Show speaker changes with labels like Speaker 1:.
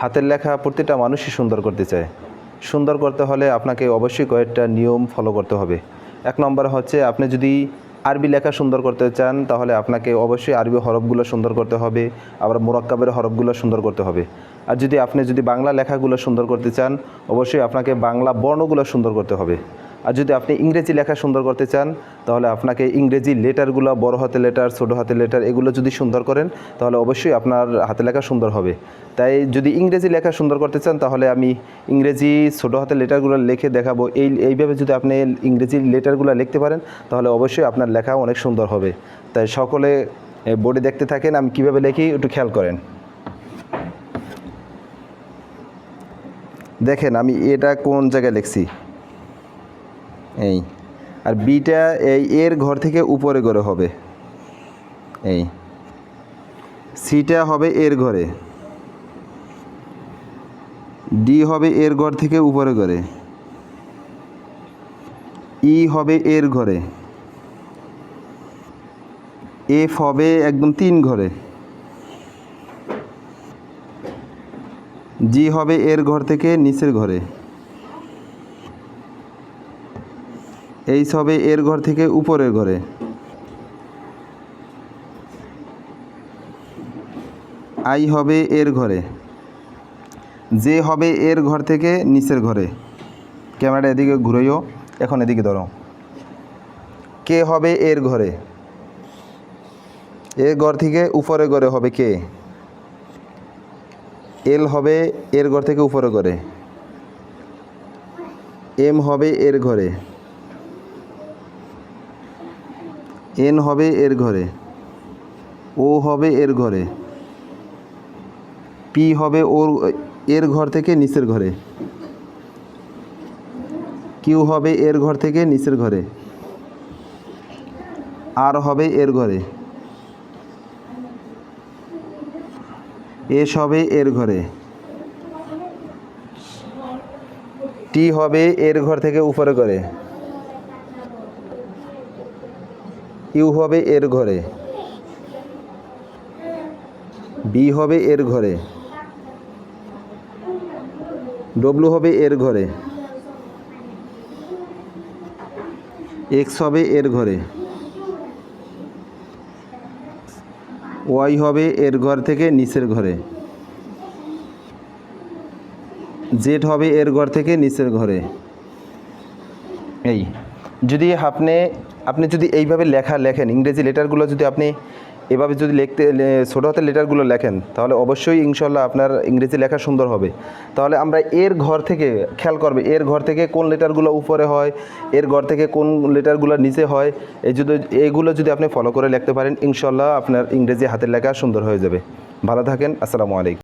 Speaker 1: হাতের লেখা প্রতিটা মানুষই সুন্দর করতে চায়। সুন্দর করতে হলে আপনাকে অবশ্যই কয়েকটা নিয়ম ফলো করতে হবে। এক নম্বর হচ্ছে, আপনি যদি আরবি লেখা সুন্দর করতে চান তাহলে আপনাকে অবশ্যই আরবি হরফগুলো সুন্দর করতে হবে, আবার মুরাক্কাবের হরফগুলো সুন্দর করতে হবে। আর আপনি বাংলা লেখাগুলো সুন্দর করতে চান, অবশ্যই আপনাকে বাংলা বর্ণগুলো সুন্দর করতে হবে। আর যদি আপনি ইংরেজি লেখা সুন্দর করতে চান তাহলে আপনাকে ইংরেজি লেটারগুলো, বড় হাতের লেটার, ছোটো হাতের লেটার, এগুলো যদি সুন্দর করেন তাহলে অবশ্যই আপনার হাতের লেখা সুন্দর হবে। তাই যদি ইংরেজি লেখা সুন্দর করতে চান তাহলে আমি ইংরেজি ছোটো হাতের লেটারগুলো লিখে দেখাবো। এইভাবে যদি আপনি ইংরেজি লেটারগুলো লিখতে পারেন তাহলে অবশ্যই আপনার লেখা অনেক সুন্দর হবে। তাই সকলে বোর্ডে দেখতে থাকেন আমি কিভাবে লিখি, একটু খেয়াল করেন। দেখেন আমি এটা কোন জায়গায় লিখছি, এই। আর বিটা এর ঘর থেকে উপরে করে হবে, এই। সিটা হবে এর ঘরে, ডি হবে এর ঘর থেকে উপরে করে, ই হবে এর ঘরে, এফ হবে একদম 3 ঘরে, জি হবে এর ঘর থেকে নিচের ঘরে, এইচ হবে এর ঘর থেকে উপরের ঘরে, আই হবে এর ঘরে, জে হবে এর ঘর থেকে নিচের ঘরে। ক্যামেরাটা এদিকে ঘুরাইও, এখন এদিকে ধরো। কে হবে এর ঘরে, এর ঘর থেকে উপরে ঘরে হবে কে। এল হবে এর ঘর থেকে উপরে ঘরে, এম হবে এর ঘরে, এন হবে এর ঘরে, ও হবে এর ঘরে, পি হবে এর ঘর থেকে নিচের ঘরে, কিউ হবে এর ঘর থেকে নিচের ঘরে, আর হবে এর ঘরে, এস হবে এর ঘরে, টি হবে এর ঘর থেকে উপরে করে, ইউ হবে এর ঘরে, বি হবে এর ঘরে, ডব্লু হবে এর ঘরে, এক্স হবে এর ঘরে, ওয়াই হবে এর ঘর থেকে নিচের ঘরে, জেড হবে এর ঘর থেকে নিচের ঘরে। এই যদি আপনি যদি এইভাবে লেখেন, ইংরেজি লেটারগুলো যদি আপনি এভাবে যদি ছোটো হাতের লেটারগুলো লেখেন তাহলে অবশ্যই ইনশাল্লাহ আপনার ইংরেজি লেখা সুন্দর হবে। তাহলে আমরা এর ঘর থেকে খেয়াল করবে, এর ঘর থেকে কোন লেটারগুলো উপরে হয়, এর ঘর থেকে কোন লেটারগুলো নিচে হয়, এইগুলো যদি আপনি ফলো করে লিখতে পারেন ইনশাল্লাহ আপনার ইংরেজি হাতের লেখা সুন্দর হয়ে যাবে। ভালো থাকেন, আসসালামু আলাইকুম।